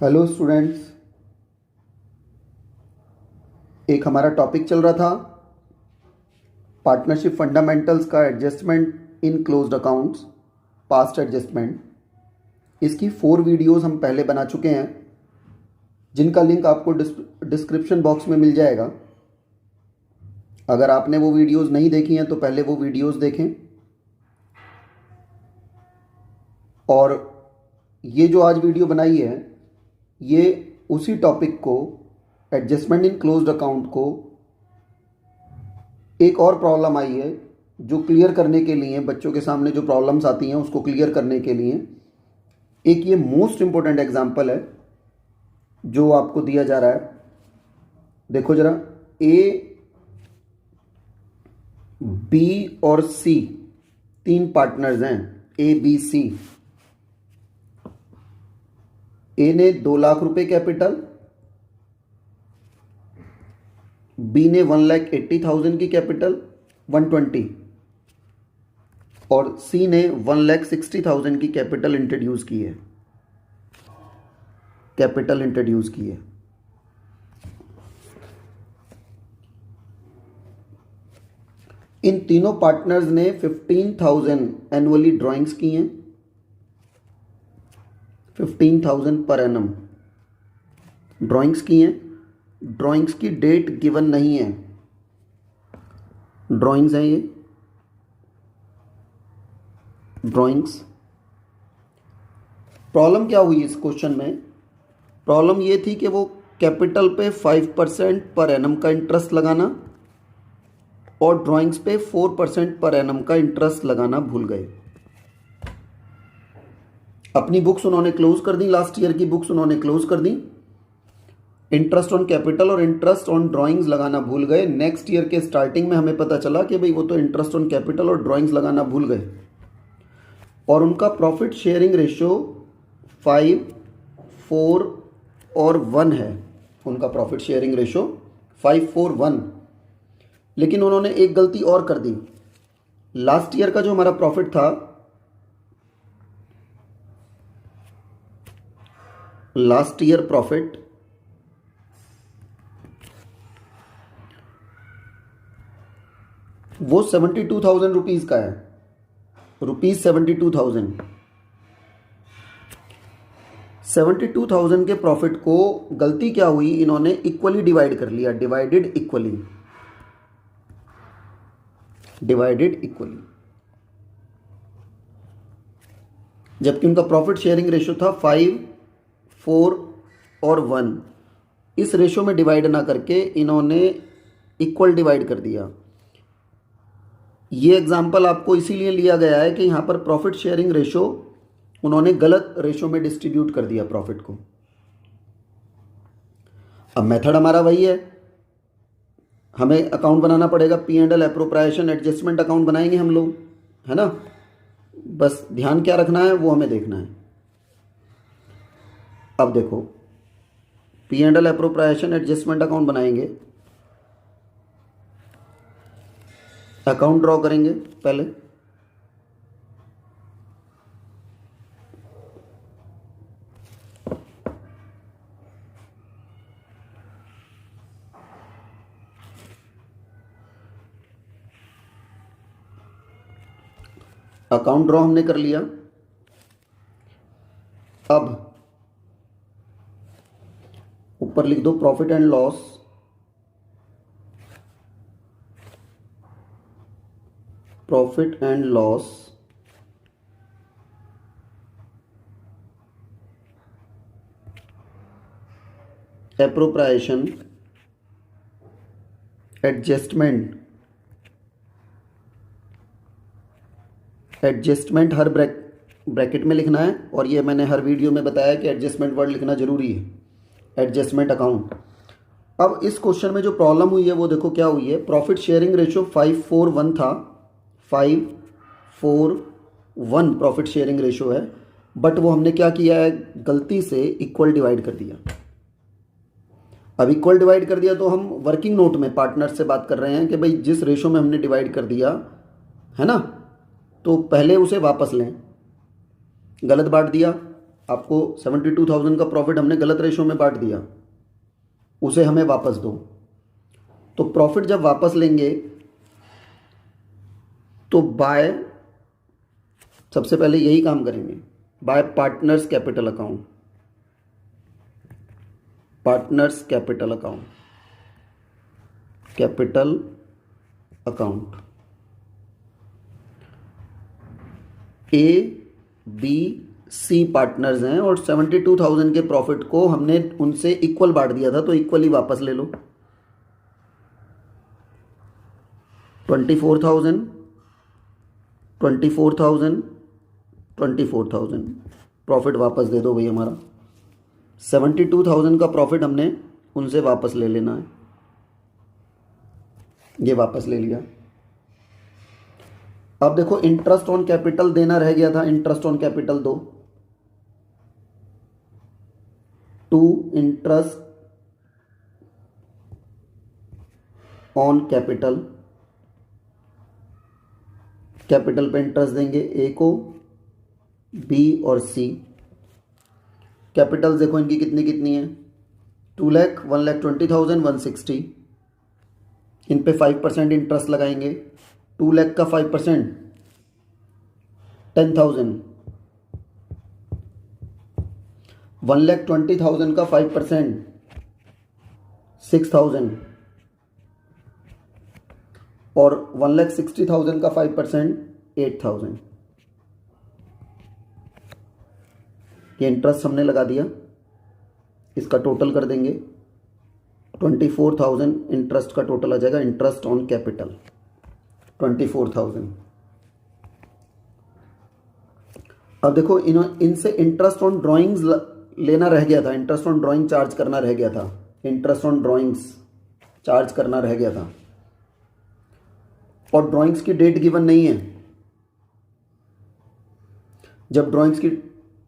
Hello students. एक हमारा topic चल रहा था पार्टनरशिप फंडामेंटल्स का adjustment in closed accounts, past adjustment. इसकी 4 वीडियोस हम पहले बना चुके हैं, जिनका लिंक आपको डिस्क्रिप्शन बॉक्स में मिल जाएगा। अगर आपने वो वीडियोस नहीं देखी हैं तो पहले वो वीडियोस देखें। और ये जो आज वीडियो बनाई है ये उसी टॉपिक को, एडजस्टमेंट इन क्लोज्ड अकाउंट को, एक और प्रॉब्लम आई है जो क्लियर करने के लिए, बच्चों के सामने जो प्रॉब्लम्स आती हैं उसको क्लियर करने के लिए एक ये मोस्ट इंपॉर्टेंट एग्जांपल है जो आपको दिया जा रहा है। देखो जरा, ए, बी और सी 3 पार्टनर्स हैं, ए बी सी। ए ने 2 लाख रुपए कैपिटल, बी ने 1,80,000 की कैपिटल, 120, और सी ने 1,60,000 की कैपिटल इंट्रोड्यूस की है। इन तीनों पार्टनर्स ने 15,000 एनुअली ड्राइंग्स की हैं, 15,000 पर एनम ड्राइंग्स की हैं। ड्राइंग्स की डेट गिवन नहीं है, ड्राइंग्स हैं ये ड्राइंग्स। प्रॉब्लम क्या हुई इस क्वेश्चन में? प्रॉब्लम ये थी कि वो कैपिटल पे 5% पर एनम का इंटरेस्ट लगाना और ड्राइंग्स पे 4% पर एनम का इंटरेस्ट लगाना भूल गए। अपनी बुक्स उन्होंने क्लोज कर दी, लास्ट ईयर की बुक्स उन्होंने क्लोज कर दी। इंटरेस्ट ऑन कैपिटल और इंटरेस्ट ऑन ड्राइंग्स लगाना भूल गए। नेक्स्ट ईयर के स्टार्टिंग में हमें पता चला कि भाई वो तो इंटरेस्ट ऑन कैपिटल और ड्राइंग्स लगाना भूल गए, और उनका प्रॉफिट शेयरिंग रेशियो 5, 4 और 1 है। उनका प्रॉफिट शेयरिंग रेशियो 5, 4, 1। लेकिन उन्होंने एक गलती और कर दी। लास्ट ईयर का जो हमारा प्रॉफिट था, लास्ट ईयर प्रॉफिट वो 72,000 रुपीज का है, ₹72,000। 72,000 के प्रॉफिट को गलती क्या हुई, इन्होंने इक्वली डिवाइड कर लिया, डिवाइडेड इक्वली। जबकि उनका प्रॉफिट शेयरिंग रेशियो था 5, 4 और 1। इस रेशियो में डिवाइड ना करके इन्होंने इक्वल डिवाइड कर दिया। ये एग्जाम्पल आपको इसीलिए लिया गया है कि यहाँ पर प्रॉफिट शेयरिंग रेशियो उन्होंने गलत रेशियो में डिस्ट्रीब्यूट कर दिया प्रॉफिट को। अब मेथड हमारा वही है, हमें अकाउंट बनाना पड़ेगा, P&L, एप्रोप्रिएशन, एडजस्टमेंट अकाउंट बनाएंगे हम लोग, है ना। बस ध्यान क्या रखना है वो हमें देखना है। अब देखो, P&L, एप्रोप्रिएशन, एडजस्टमेंट अकाउंट बनाएंगे। अकाउंट ड्रॉ करेंगे पहले। अकाउंट ड्रॉ हमने कर लिया। अब ऊपर लिख दो profit and loss, profit and loss appropriation, adjustment. Adjustment her bracket में लिखना है, और ये मैंने हर वीडियो में बताया कि एडजस्टमेंट वर्ड लिखना जरूरी है। Adjustment account. अब इस क्वेश्चन में जो प्रॉब्लम हुई है वो देखो क्या हुई है। प्रॉफिट शेयरिंग रेशियो 5, 4, 1 था, 5, 4, 1 प्रॉफिट शेयरिंग रेशियो है, बट वो हमने क्या किया है, गलती से इक्वल डिवाइड कर दिया। अब इक्वल डिवाइड कर दिया तो हम वर्किंग नोट में पार्टनर से बात कर रहे हैं कि भाई जिस रेशियो में हमने डिवाइड कर दिया है ना, तो पहले उसे वापस लें। गलत बांट दिया, आपको 72,000 का प्रॉफिट हमने गलत रेशो में बांट दिया, उसे हमें वापस दो। तो प्रॉफिट जब वापस लेंगे तो बाय, सबसे पहले यही काम करेंगे, by partners capital account, partners capital account, capital account A B C partners हैं और 72,000 के प्रॉफिट को हमने उनसे इक्वल बांट दिया था, तो इक्वली वापस ले लो। 24,000 24,000 24,000 प्रॉफिट वापस दे दो भाई हमारा। 72,000 का प्रॉफिट हमने उनसे वापस ले लेना है, ये वापस ले लिया। अब देखो इंटरेस्ट ऑन कैपिटल देना रह गया था, इंटरेस्ट ऑन कैपिटल दो, to interest on capital, capital पे इंटरेस्ट देंगे ए को, बी और सी। कैपिटल देखो इनकी कितनी कितनी है, 2 लाख, 1,20,000, 160। इन पे 5% इंटरेस्ट लगाएंगे। 2 लाख का 5% 10,000, 1,20,000 का 5% 6,000 और 1,60,000 का 5% 8,000। ये इंटरेस्ट हमने लगा दिया, इसका टोटल कर देंगे 24,000 इंटरेस्ट का टोटल आ जाएगा, इंटरेस्ट ऑन कैपिटल 24,000। अब देखो इनसे इंटरेस्ट ऑन ड्राइंग्स लेना रह गया था, इंटरेस्ट ऑन ड्राइंग चार्ज करना रह गया था, इंटरेस्ट ऑन ड्राइंग्स चार्ज करना रह गया था और ड्राइंग्स की डेट गिवन नहीं है। जब ड्राइंग्स की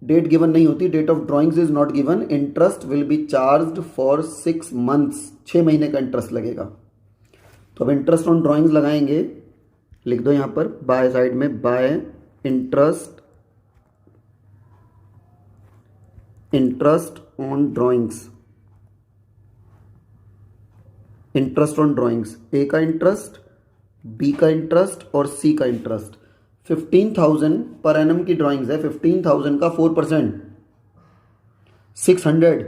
डेट गिवन नहीं होती, date of drawings is not given, interest will be charged for 6 months, 6 महीने का इंटरेस्ट लगेगा। तो अब इंटरेस्ट ऑन ड्राइंग्स लगाएंगे, लिख दो यहां पर बाय साइड में, by interest on drawings, interest on drawings, A का इंटरेस्ट, बी का इंटरेस्ट और सी का इंटरेस्ट। 15,000 पर एनम की ड्राइंग्स है, 15,000 का 4% 600,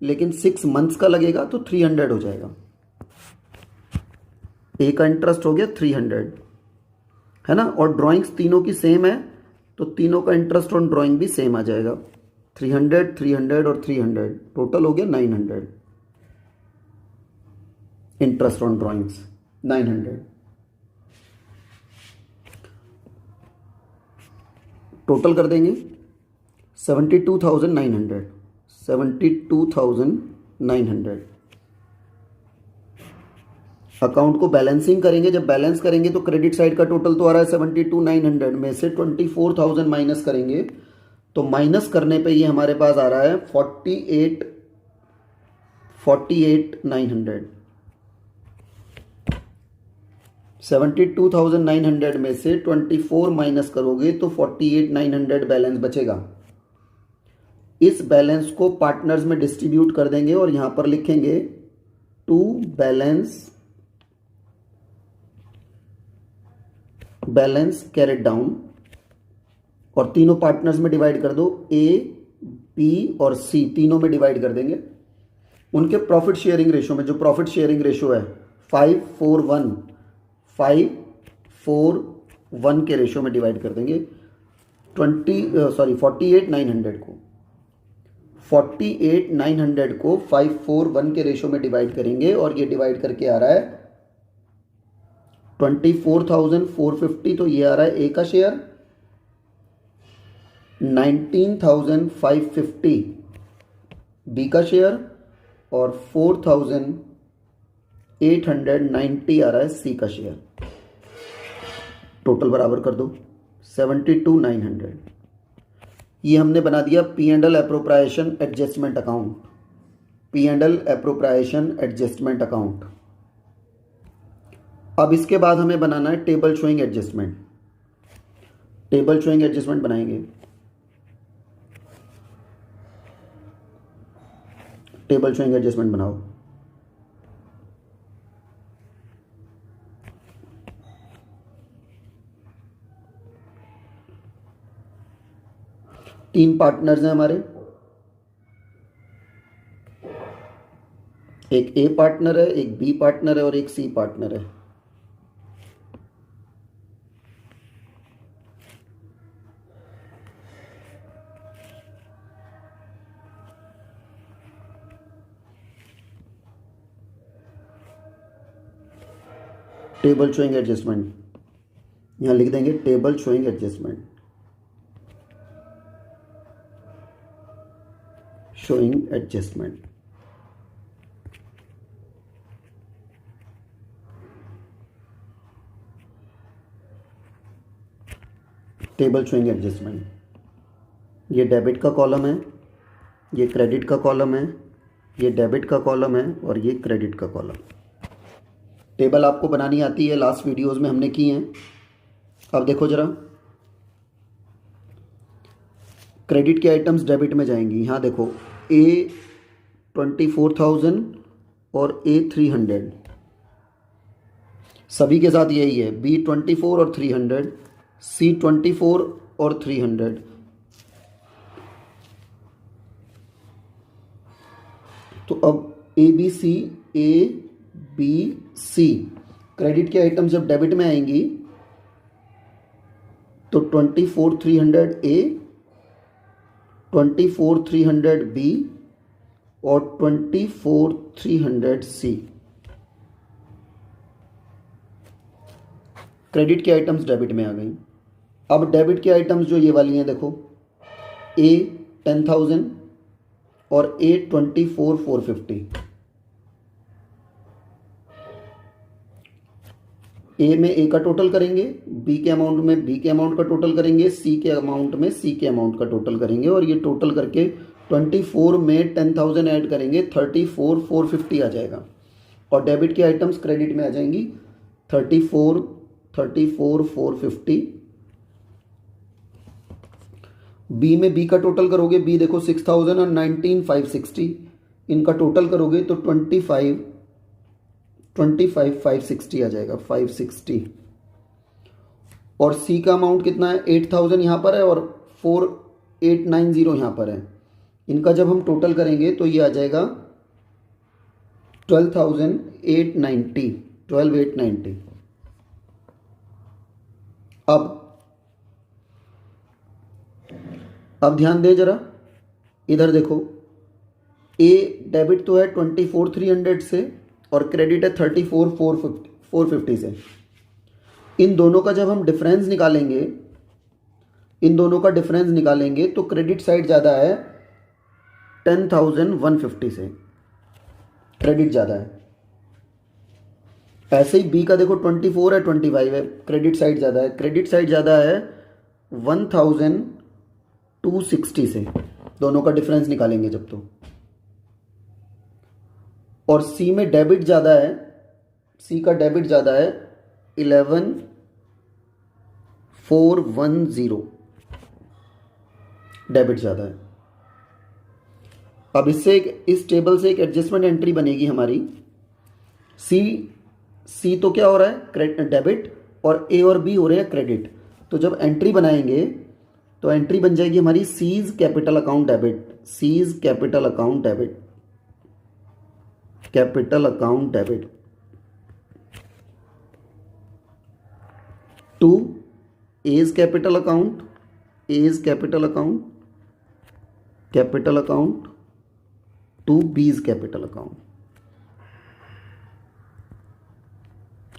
लेकिन 6 मंथ्स का लगेगा तो 300 हो जाएगा। ए का इंटरेस्ट हो गया 300, है ना, और ड्राइंग्स तीनों की सेम है तो तीनों का इंटरेस्ट ऑन ड्राइंग भी सेम आ जाएगा, 300 300 और 300, टोटल हो गया 900। इंटरेस्ट ऑन ड्राइंग्स 900, टोटल कर देंगे 72,900, 72,900। अकाउंट को बैलेंसिंग करेंगे, जब बैलेंस करेंगे तो क्रेडिट साइड का टोटल तो आ रहा है 72,900 में से 24,000 माइनस करेंगे, तो माइनस करने पे ये हमारे पास आ रहा है 48,900। 72,900 में से 24 माइनस करोगे तो 48,900 बैलेंस बचेगा। इस बैलेंस को पार्टनर्स में डिस्ट्रीब्यूट कर देंगे और यहां पर लिखेंगे टू बैलेंस कैरिड डाउन, और तीनों पार्टनर्स में डिवाइड कर दो, ए बी और सी तीनों में डिवाइड कर देंगे। उनके प्रॉफिट शेयरिंग रेशो में, जो प्रॉफिट शेयरिंग रेशो है 5:4:1 के रेशो में डिवाइड कर देंगे। 48,900 को 5:4:1 के रेशो में डिवाइड करेंगे और ये डिवाइड करके आ रहा है 24,450, तो ये आ रहा है ए का शेयर, 19,550 बी का शेयर और 4,890 आ रहा है सी का शेयर। टोटल बराबर कर दो 72,900। ये हमने बना दिया P and L appropriation adjustment account, P and L appropriation adjustment account. अब इसके बाद हमें बनाना है table showing adjustment. Table showing adjustment बनाएंगे। टेबल शोइंग एडजस्टमेंट बनाओ। तीन पार्टनर्स हैं हमारे, एक ए पार्टनर है, एक बी पार्टनर है और एक सी पार्टनर है। टेबल शोइंग एडजस्टमेंट यहां लिख देंगे, table showing adjustment, showing adjustment. Table showing adjustment, ये डेबिट का कॉलम है, ये क्रेडिट का कॉलम है, ये डेबिट का कॉलम है और ये क्रेडिट का कॉलम। टेबल आपको बनानी आती है, लास्ट वीडियोस में हमने की हैं। अब देखो जरा, क्रेडिट के आइटम्स डेबिट में जाएंगी। यहाँ देखो, ए 24,000 और ए 300, सभी के साथ यही है। बी 24 और 300, सी 24 और 300। तो अब ए बी सी क्रेडिट के आइटम जब डेबिट में आएंगी तो 24,300 ए, 24,300 बी और 24,300 सी क्रेडिट के आइटम्स डेबिट में आ गई। अब डेबिट के आइटम्स जो ये वाली हैं, देखो, ए 10,000 और ए 24,450। ए में ए का टोटल करेंगे, बी के अमाउंट में बी के अमाउंट का टोटल करेंगे, सी के अमाउंट में सी के अमाउंट का टोटल करेंगे और ये टोटल करके 24 में 10,000 ऐड करेंगे, 34,450 आ जाएगा। और डेबिट के आइटम्स क्रेडिट में आ जाएंगी, 34,450। बी में बी का टोटल करोगे, बी देखो 6,000 और 19,560, इनका टोटल करोगे तो 25,560 आ जाएगा, 560। और सी का अमाउंट कितना है, 8,000 यहाँ पर है और 4,890 यहाँ पर है। इनका जब हम टोटल करेंगे तो ये आ जाएगा 12,890, 12,890। अब ध्यान दें जरा, इधर देखो, ए डेबिट तो है 24,300 से और क्रेडिट है 34,450 से। इन दोनों का जब हम डिफरेंस निकालेंगे तो क्रेडिट साइड ज़्यादा है 10,150 से, क्रेडिट ज़्यादा है। ऐसे ही बी का देखो 24 है, 25 है, क्रेडिट साइड ज़्यादा है, क्रेडिट साइड ज़्यादा है 1,260 से, दोनों का डिफरेंस निकालेंगे जब तो। और सी में डेबिट ज़्यादा है, सी का डेबिट ज़्यादा है 11,410, डेबिट ज़्यादा है। अब इससे इस टेबल से एक एडजस्टमेंट एंट्री बनेगी हमारी। सी तो क्या हो रहा है, डेबिट, और ए और बी हो रहे हैं क्रेडिट। तो जब एंट्री बनाएंगे तो एंट्री बन जाएगी हमारी C's capital account debit, C's capital account debit, capital account debit to A's capital account, A's capital account, capital account to B's capital account,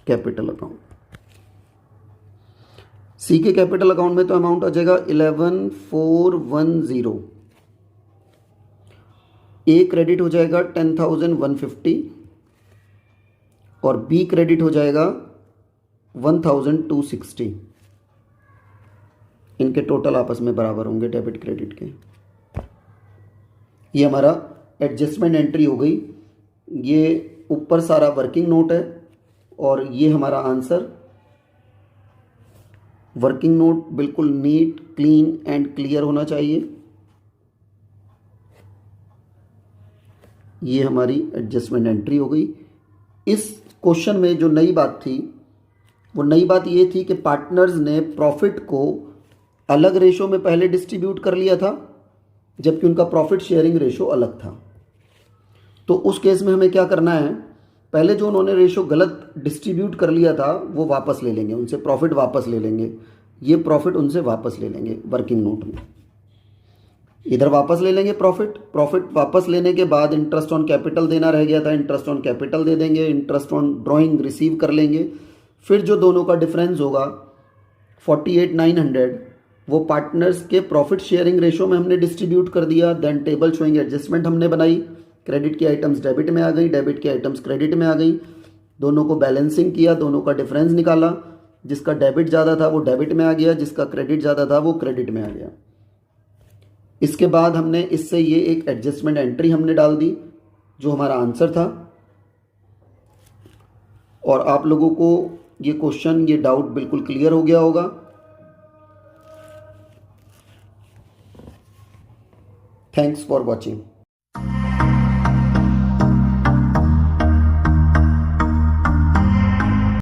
capital account. C के कैपिटल अकाउंट में तो amount आ जाएगा 11,410। A credit हो जाएगा 10,150 और B credit हो जाएगा 1,260। इनके टोटल आपस में बराबर होंगे डेबिट क्रेडिट के। ये हमारा एडजस्टमेंट एंट्री हो गई। ये ऊपर सारा वर्किंग नोट है और ये हमारा आंसर। वर्किंग नोट बिल्कुल नीट, क्लीन एंड क्लियर होना चाहिए। ये हमारी एडजस्टमेंट एंट्री हो गई। इस क्वेश्चन में जो नई बात थी वो नई बात ये थी कि पार्टनर्स ने प्रॉफिट को अलग रेशो में पहले डिस्ट्रीब्यूट कर लिया था, जबकि उनका प्रॉफिट शेयरिंग रेशो अलग था। तो उस केस में हमें क्या करना है, पहले जो उन्होंने रेशो गलत डिस्ट्रीब्यूट कर लिया था वो वापस ले लेंगे, उनसे प्रॉफिट वापस ले लेंगे। ये प्रॉफिट उनसे वापस ले लेंगे वर्किंग नोट में, इधर वापस ले लेंगे प्रॉफिट वापस लेने के बाद इंटरेस्ट ऑन कैपिटल देना रह गया था, इंटरेस्ट ऑन कैपिटल दे देंगे, इंटरेस्ट ऑन ड्राइंग रिसीव कर लेंगे। फिर जो दोनों का डिफरेंस होगा 48,900 वो पार्टनर्स के प्रॉफिट शेयरिंग रेशो में हमने डिस्ट्रीब्यूट कर दिया। देन टेबल शोइंग एडजस्टमेंट हमने बनाई, क्रेडिट की आइटम्स डेबिट में आ गई, डेबिट की आइटम्स क्रेडिट में आ गई, दोनों को बैलेंसिंग किया, दोनों का डिफरेंस निकाला, जिसका डेबिट ज़्यादा था वो डेबिट में आ गया, जिसका क्रेडिट ज़्यादा था वो क्रेडिट में आ गया। इसके बाद हमने इससे ये एक एडजस्टमेंट एंट्री हमने डाल दी जो हमारा आंसर था। और आप लोगों को ये क्वेश्चन, ये डाउट बिल्कुल क्लियर हो गया होगा। Thanks for watching.